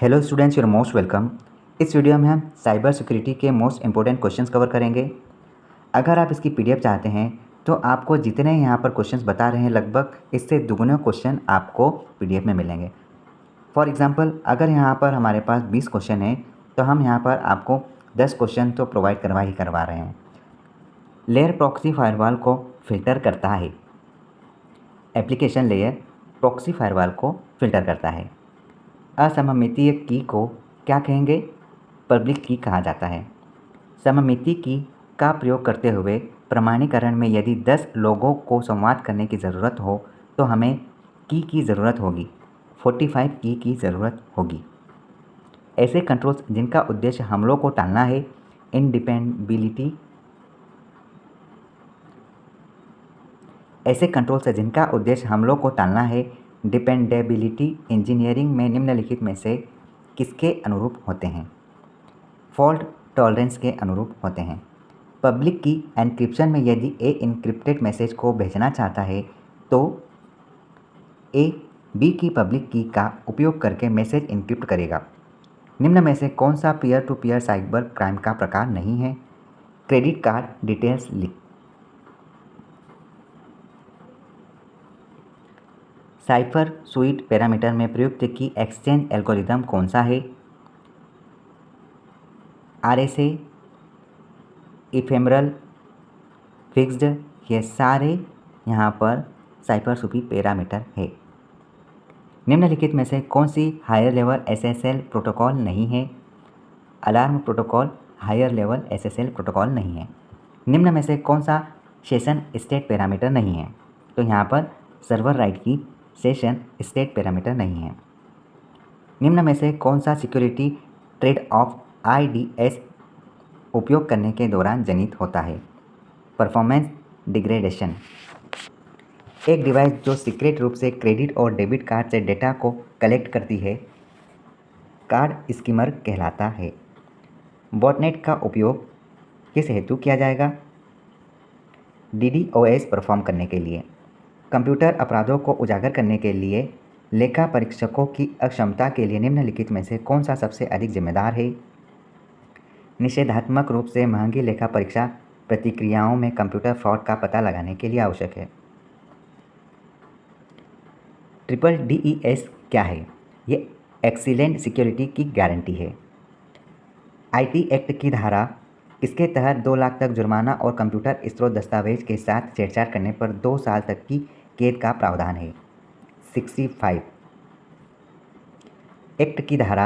Hello students, your most welcome. इस video में हम साइबर सिक्योरिटी के मोस्ट इंपॉर्टेंट क्वेश्चंस कवर करेंगे। अगर आप इसकी पीडीएफ चाहते हैं तो आपको जितने यहाँ पर क्वेश्चंस बता रहे हैं लगभग इससे दुगने क्वेश्चन आपको पीडीएफ में मिलेंगे। फॉर एग्जांपल, अगर यहाँ पर हमारे पास 20 क्वेश्चन हैं तो हम यहाँ पर आपको 10 क्वेश्चन तो प्रोवाइड करवा रहे हैं। लेयर प्रॉक्सी फायरवॉल को फिल्टर करता है। एप्लीकेशन लेयर प्रॉक्सी फायरवॉल को फिल्टर करता है। असममितीय की को क्या कहेंगे? पब्लिक की कहा जाता है। सममिति की का प्रयोग करते हुए प्रमाणीकरण में यदि 10 लोगों को संवाद करने की ज़रूरत हो तो हमें की ज़रूरत होगी, 45 की ज़रूरत होगी। ऐसे कंट्रोल्स जिनका उद्देश्य हमलों को टालना है, इंडिपेंडेबिलिटी ऐसे कंट्रोल्स जिनका उद्देश्य हमलों को टालना है, डिपेंडेबिलिटी इंजीनियरिंग में निम्नलिखित में से किसके अनुरूप होते हैं? फॉल्ट टॉलरेंस के अनुरूप होते हैं। पब्लिक की एन्क्रिप्शन में यदि ए इनक्रिप्टेड मैसेज को भेजना चाहता है तो ए बी की पब्लिक की का उपयोग करके मैसेज इनक्रिप्ट करेगा। निम्न में से कौन सा peer to peer cyber crime का प्रकार नहीं है? Credit card details leak. Cipher suite parameter में प्रयुक्त की एक्सचेंज एल्गोरिदम कौन सा है? RSA, इफेमरल, फिक्स्ड, ये सारे यहाँ पर साइफर स्वीट पैरामीटर है। निम्नलिखित में से कौन सी हायर लेवल SSL प्रोटोकॉल नहीं है? Alarm protocol higher level SSL protocol नहीं है। निम्न में से कौन सा सेशन स्टेट पैरामीटर नहीं है? तो यहाँ पर सर्वर राइट की सेशन स्टेट पैरामीटर नहीं है। निम्न में से कौन सा सिक्योरिटी ट्रेड ऑफ IDS उपयोग करने के दौरान जनित होता है? Performance degradation. एक डिवाइस जो सीक्रेट रूप से क्रेडिट और डेबिट कार्ड से डेटा को कलेक्ट करती है कार्ड स्कीमर कहलाता है। बॉटनेट का उपयोग किस हेतु किया जाएगा? DDoS परफॉर्म करने के लिए। कंप्यूटर अपराधों को उजागर करने के लिए लेखा परीक्षकों की अक्षमता के लिए निम्नलिखित में से कौन सा सबसे अधिक जिम्मेदार है? निषेधात्मक रूप से महंगी लेखा परीक्षा प्रतिक्रियाओं में कंप्यूटर फ्रॉड का पता लगाने के लिए आवश्यक है। DDES क्या है? ये एक्सीलेंट सिक्योरिटी की गारंटी है। IT एक्ट की धारा इसके तहत 2 लाख तक जुर्माना और कंप्यूटर स्रोत दस्तावेज के साथ छेड़छाड़ करने पर 2 साल तक की कैद का प्रावधान है। 65 एक्ट की धारा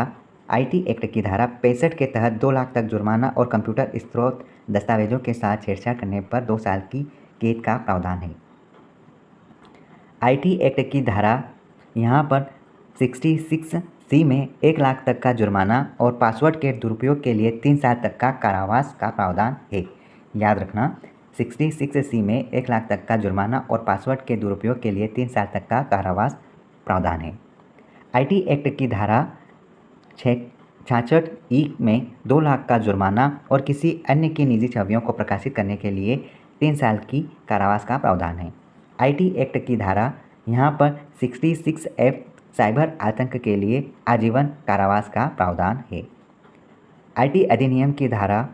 IT एक्ट की धारा 65 के तहत 2 लाख तक जुर्माना और कंप्यूटर स्रोत दस्तावेजों के साथ छेड़छाड़ करने पर 2 साल की कैद का प्रावधान है। IT एक्ट की धारा यहाँ पर 66C में 1 लाख तक का जुर्माना और पासवर्ड के दुरुपयोग के लिए 3 साल तक का कारावास का प्रावधान है। याद रखना, 66C में 1 लाख तक का जुर्माना और पासवर्ड के दुरुपयोग के लिए 3 साल तक का कारावास प्रावधान है। IT एक्ट की धारा 66E में 2 लाख का जुर्माना और किसी अन्य की निजी छवियों को प्रकाशित करने के लिए 3 साल की कारावास का प्रावधान है। IT एक्ट की धारा यहाँ पर 66F साइबर आतंक के लिए आजीवन कारावास का प्रावधान है। IT अधिनियम की धारा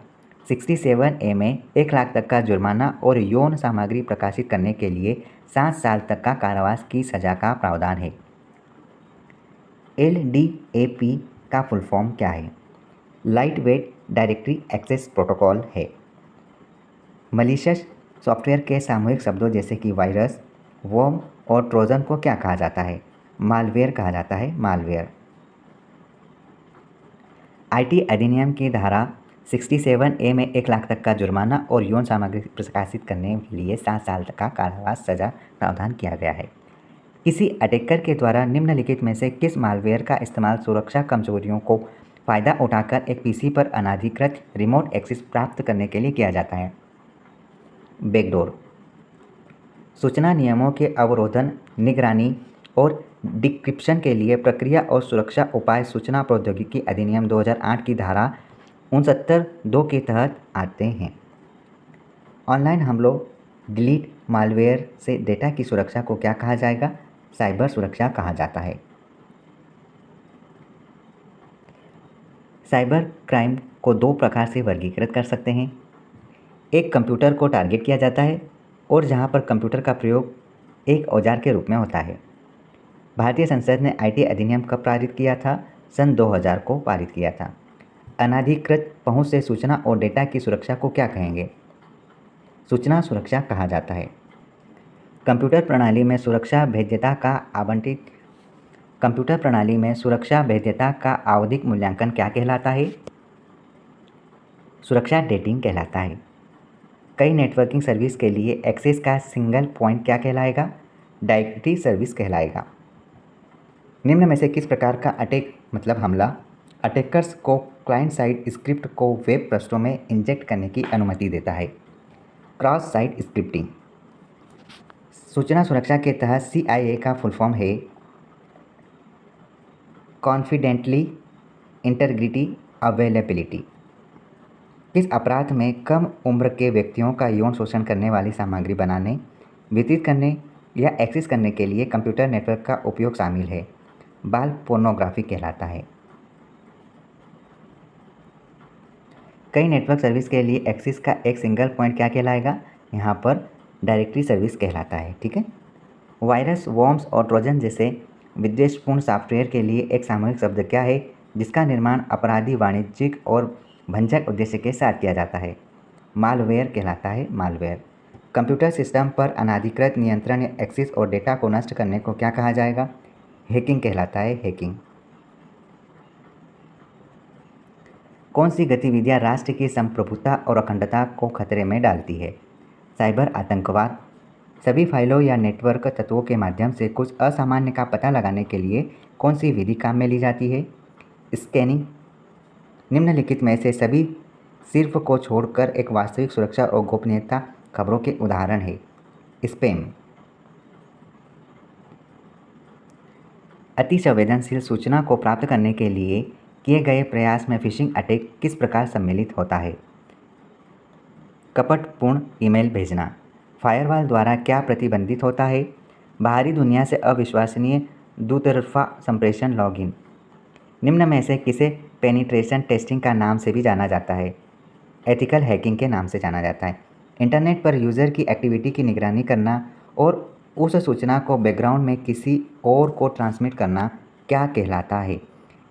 67A में 1 लाख तक का जुर्माना और यौन सामग्री प्रकाशित करने के लिए 7 साल तक का कारावास की सजा का प्रावधान है। LDAP का फुल फॉर्म क्या है? Light weight directory access protocol है। मलिशियस सॉफ्टवेयर के सामूहिक शब्दों जैसे कि वायरस, वर्म और ट्रोजन को क्या कहा जाता है? मालवेयर कहा जाता है। मालवेयर। IT अधिनियम की धारा 67A में 1 लाख तक का जुर्माना और यौन सामग्री प्रकाशित करने के लिए 7 साल तक का कारावास सजा प्रावधान किया गया है। किसी अटैकर के द्वारा निम्नलिखित में से किस मालवेयर का इस्तेमाल सुरक्षा कमजोरियों को फ़ायदा उठाकर एक PC पर अनाधिकृत रिमोट एक्सेस प्राप्त करने के लिए किया जाता है? बैकडोर। सूचना नियमों के अवरोधन, निगरानी और डिक्रिप्शन के लिए प्रक्रिया और सुरक्षा उपाय सूचना प्रौद्योगिकी अधिनियम 2008 की धारा 69(2) के तहत आते हैं। ऑनलाइन हमलों, डिलीट, मालवेयर से डेटा की सुरक्षा को क्या कहा जाएगा? साइबर सुरक्षा कहा जाता है। साइबर क्राइम को दो प्रकार से वर्गीकृत कर सकते हैं। एक, कंप्यूटर को टारगेट किया जाता है और जहां पर कंप्यूटर का प्रयोग एक औजार के रूप में होता है। भारतीय संसद ने आईटी अधिनियम कब पारित किया था? सन 2000 को पारित किया था। अनाधिकृत पहुंच से सूचना और डेटा की सुरक्षा को क्या कहेंगे? सूचना सुरक्षा कहा जाता है। कंप्यूटर प्रणाली में सुरक्षा भेद्यता का आवंटित कंप्यूटर प्रणाली में सुरक्षा भेद्यता का आवधिक मूल्यांकन क्या कहलाता है? सुरक्षा डेटिंग कहलाता है। कई नेटवर्किंग सर्विस के लिए एक्सेस का सिंगल पॉइंट क्या कहलाएगा? डायरेक्टरी सर्विस कहलाएगा। निम्न में से किस प्रकार का अटैक मतलब हमला अटैकर्स को क्लाइंट साइड स्क्रिप्ट को वेब पृष्ठों में इंजेक्ट करने की अनुमति देता है? Cross site scripting. सूचना सुरक्षा के तहत CIA का फुल फॉर्म है कॉन्फिडेंटली इंटीग्रिटी अवेलेबिलिटी। किस अपराध में कम उम्र के व्यक्तियों का यौन शोषण करने वाली सामग्री बनाने, वितरित करने या एक्सेस करने के लिए कंप्यूटर नेटवर्क का उपयोग शामिल है? बाल पोर्नोग्राफी कहलाता है। कई नेटवर्क सर्विस के लिए एक्सेस का एक सिंगल पॉइंट क्या कहलाएगा? यहाँ पर डायरेक्टरी सर्विस कहलाता है। ठीक है। वायरस, वॉर्म्स और ट्रोजन जैसे विद्वेषपूर्ण सॉफ्टवेयर के लिए एक सामूहिक शब्द क्या है जिसका निर्माण अपराधी, वाणिज्यिक और भंजक उद्देश्य के साथ किया जाता है? मालवेयर कहलाता है। मालवेयर। कंप्यूटर सिस्टम पर अनाधिकृत नियंत्रण या एक्सेस और डेटा को नष्ट करने को क्या कहा जाएगा? हैकिंग कहलाता है। हैकिंग। कौन सी गतिविधियां राष्ट्र की संप्रभुता और अखंडता को खतरे में डालती है? साइबर आतंकवाद। सभी फाइलों या नेटवर्क तत्वों के माध्यम से कुछ असामान्य का पता लगाने के लिए कौन सी विधि काम में ली जाती है? स्कैनिंग। निम्नलिखित में से सभी सिर्फ को छोड़कर एक वास्तविक सुरक्षा और गोपनीयता खबरों के उदाहरण है? स्पैम। अति संवेदनशील सूचना को प्राप्त करने के लिए किए गए प्रयास में फिशिंग अटैक किस प्रकार सम्मिलित होता है? कपटपूर्ण ईमेल भेजना। फायरवॉल द्वारा क्या प्रतिबंधित होता है? बाहरी दुनिया से अविश्वसनीय दुतरफा संप्रेषण लॉगिन। निम्न में से किसे पेनिट्रेशन टेस्टिंग का नाम से भी जाना जाता है? एथिकल हैकिंग के नाम से जाना जाता है। इंटरनेट पर यूज़र की एक्टिविटी की निगरानी करना और उस सूचना को बैकग्राउंड में किसी और को ट्रांसमिट करना क्या कहलाता है?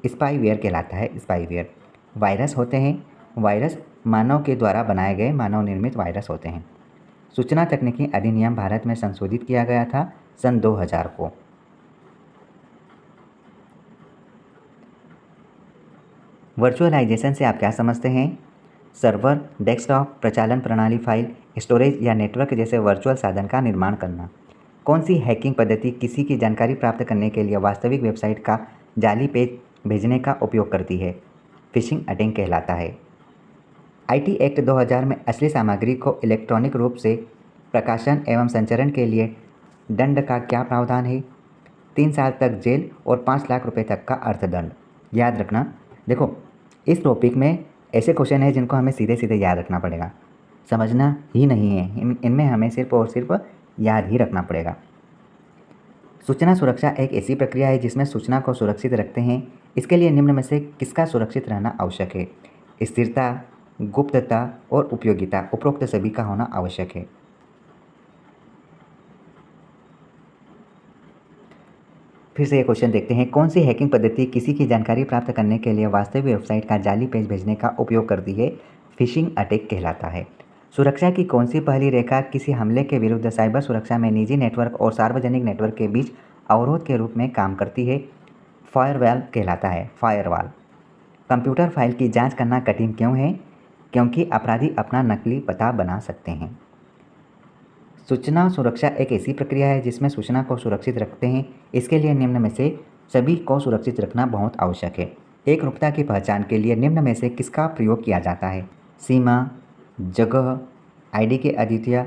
स्पाईवेयर कहलाता है। स्पाईवेयर। वायरस होते हैं। वायरस मानव के द्वारा बनाए गए मानव निर्मित वायरस होते हैं। सूचना तकनीकी अधिनियम भारत में संशोधित किया गया था सन 2000 को। वर्चुअलाइजेशन से आप क्या समझते हैं? सर्वर, डेस्कटॉप, प्रचालन प्रणाली, फाइल स्टोरेज या नेटवर्क जैसे वर्चुअल साधन का निर्माण करना। कौन सी हैकिंग पद्धति किसी की जानकारी प्राप्त करने के लिए वास्तविक वेबसाइट का जाली पेज भेजने का उपयोग करती है? फिशिंग अटैक कहलाता है। आईटी एक्ट 2000 में असली सामग्री को इलेक्ट्रॉनिक रूप से प्रकाशन एवं संचरण के लिए दंड का क्या प्रावधान है? 3 साल तक जेल और 5 लाख रुपए तक का अर्थदंड। याद रखना, देखो इस टॉपिक में ऐसे क्वेश्चन है जिनको हमें सीधे सीधे याद रखना पड़ेगा, समझना ही नहीं है। इनमें हमें सिर्फ और सिर्फ याद ही रखना पड़ेगा। सूचना सुरक्षा एक ऐसी प्रक्रिया है जिसमें सूचना को सुरक्षित रखते हैं। इसके लिए निम्न में से किसका सुरक्षित रहना आवश्यक है? स्थिरता, गुप्तता और उपयोगिता। उपरोक्त सभी का होना आवश्यक है। फिर से ये क्वेश्चन देखते हैं। कौन सी हैकिंग पद्धति किसी की जानकारी प्राप्त करने के लिए वास्तविक वेबसाइट का जाली पेज भेजने का उपयोग करती है? फिशिंग अटैक कहलाता है। सुरक्षा की कौन सी पहली रेखा किसी हमले के विरुद्ध साइबर सुरक्षा में निजी नेटवर्क और सार्वजनिक नेटवर्क के बीच अवरोध के रूप में काम करती है? फायरवॉल कहलाता है। फायरवॉल। कंप्यूटर फाइल की जांच करना कठिन क्यों है? क्योंकि अपराधी अपना नकली पता बना सकते हैं। सूचना सुरक्षा एक ऐसी प्रक्रिया है जिसमें सूचना को सुरक्षित रखते हैं। इसके लिए निम्न में से सभी को सुरक्षित रखना बहुत आवश्यक है। एकरूपता की पहचान के लिए निम्न में से किसका प्रयोग किया जाता है? सीमा, जगह, आईडी के अद्वितीय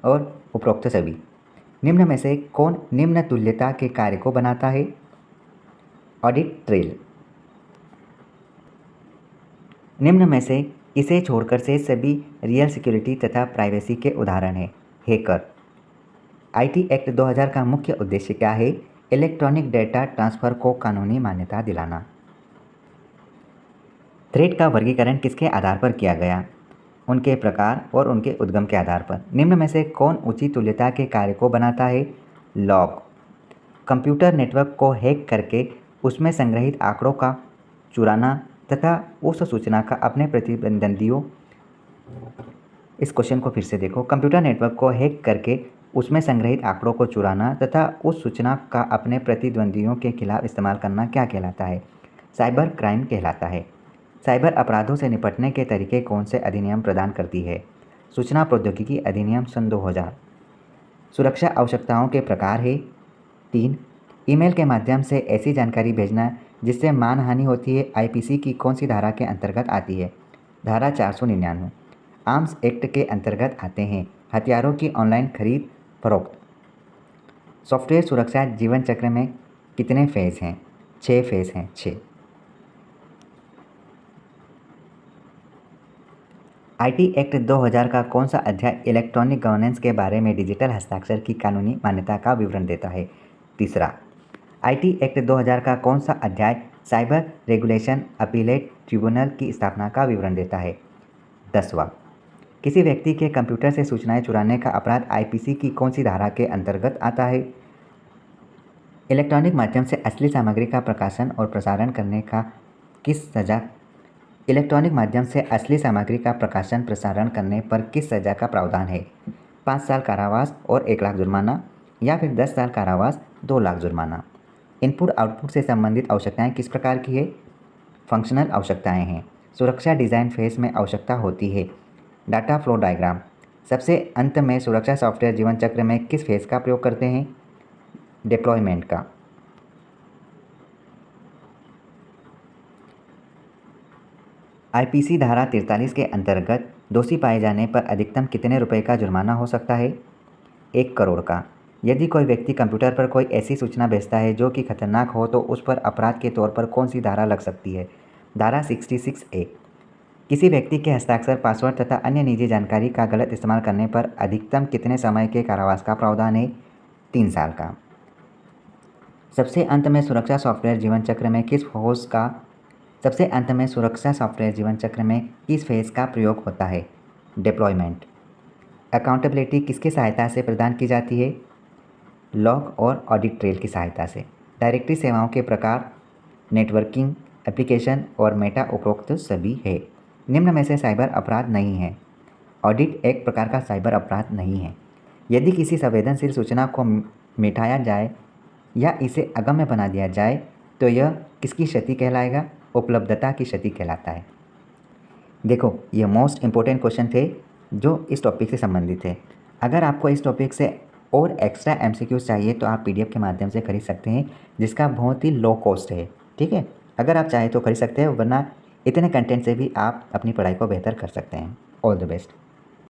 और उपरोक्त सभी। निम्न में से कौन निम्न तुल्यता के कार्य को बनाता है? Audit trail. निम्न में से इसे छोड़कर से सभी रियल सिक्योरिटी तथा प्राइवेसी के उदाहरण हैं? हैकर। आईटी एक्ट 2000 का मुख्य उद्देश्य क्या है? इलेक्ट्रॉनिक डेटा ट्रांसफ़र को कानूनी मान्यता दिलाना। थ्रेड का वर्गीकरण किसके आधार पर किया गया? उनके प्रकार और उनके उद्गम के आधार पर। निम्न में से कौन ऊंची तुल्यता के कार्य को बनाता है? लॉग। कंप्यूटर नेटवर्क को हैक करके उसमें संग्रहित आंकड़ों का चुराना तथा उस सूचना का अपने प्रतिद्वंदियों इस क्वेश्चन को फिर से देखो। कंप्यूटर नेटवर्क को हैक करके उसमें संग्रहित आंकड़ों को चुराना तथा उस सूचना का अपने प्रतिद्वंदियों के खिलाफ इस्तेमाल करना क्या कहलाता है? साइबर क्राइम कहलाता है। साइबर अपराधों से निपटने के तरीके कौन से अधिनियम प्रदान करती है? सूचना प्रौद्योगिकी अधिनियम सन 2000। सुरक्षा आवश्यकताओं के प्रकार है 3। ईमेल के माध्यम से ऐसी जानकारी भेजना जिससे मानहानि होती है आईपीसी की कौन सी धारा के अंतर्गत आती है? धारा 499। आर्म्स एक्ट के अंतर्गत आते हैं हथियारों की ऑनलाइन खरीद फरोख्त। सॉफ्टवेयर सुरक्षा जीवन चक्र में कितने फेज़ हैं? 6 फेज़ हैं। 6। आईटी एक्ट 2000 का कौन सा अध्याय इलेक्ट्रॉनिक गवर्नेंस के बारे में डिजिटल हस्ताक्षर की कानूनी मान्यता का विवरण देता है? 3। आईटी एक्ट 2000 का कौन सा अध्याय साइबर रेगुलेशन अपीलेट ट्रिब्यूनल की स्थापना का विवरण देता है? 10वां। किसी व्यक्ति के कंप्यूटर से सूचनाएं चुराने का अपराध आईपीसी की कौन सी धारा के अंतर्गत आता है? इलेक्ट्रॉनिक माध्यम से असली सामग्री का प्रकाशन और प्रसारण करने का किस सज़ा इलेक्ट्रॉनिक माध्यम से असली सामग्री का प्रकाशन प्रसारण करने पर किस सज़ा का प्रावधान है? 5 साल कारावास और 1 लाख जुर्माना या फिर 10 साल कारावास 2 लाख जुर्माना। इनपुट आउटपुट से संबंधित आवश्यकताएं किस प्रकार की है? फंक्शनल आवश्यकताएं हैं। सुरक्षा डिज़ाइन फेज में आवश्यकता होती है डाटा फ्लो डायग्राम। सबसे अंत में सुरक्षा सॉफ्टवेयर जीवन चक्र में किस फेज का प्रयोग करते हैं? डिप्लॉयमेंट का। आईपीसी धारा 43 के अंतर्गत दोषी पाए जाने पर अधिकतम कितने रुपए का जुर्माना हो सकता है? 1 करोड़ का। यदि कोई व्यक्ति कंप्यूटर पर कोई ऐसी सूचना भेजता है जो कि खतरनाक हो तो उस पर अपराध के तौर पर कौन सी धारा लग सकती है? धारा 66A। किसी व्यक्ति के हस्ताक्षर पासवर्ड तथा अन्य निजी जानकारी का गलत इस्तेमाल करने पर अधिकतम कितने समय के कारावास का प्रावधान है? 3 साल का। सबसे अंत में सुरक्षा सॉफ्टवेयर जीवन चक्र में किस फेज का प्रयोग होता है? डिप्लॉयमेंट। अकाउंटेबिलिटी किसकी सहायता से प्रदान की जाती है? लॉग और ऑडिट ट्रेल की सहायता से। डायरेक्टरी सेवाओं के प्रकार नेटवर्किंग, एप्लीकेशन और मेटा उपरोक्त सभी है। निम्न में से साइबर अपराध नहीं है। ऑडिट एक प्रकार का साइबर अपराध नहीं है। यदि किसी संवेदनशील सूचना को मिटाया जाए या इसे अगम्य बना दिया जाए तो यह किसकी क्षति कहलाएगा? उपलब्धता की क्षति कहलाता है। देखो, ये मोस्ट इम्पोर्टेंट क्वेश्चन थे जो इस टॉपिक से संबंधित है। अगर आपको इस टॉपिक से और एक्स्ट्रा एमसीक्यूज चाहिए तो आप पीडीएफ के माध्यम से खरीद सकते हैं जिसका बहुत ही लो कॉस्ट है। ठीक है, अगर आप चाहें तो खरीद सकते हैं, वरना इतने कंटेंट से भी आप अपनी पढ़ाई को बेहतर कर सकते हैं। All the best.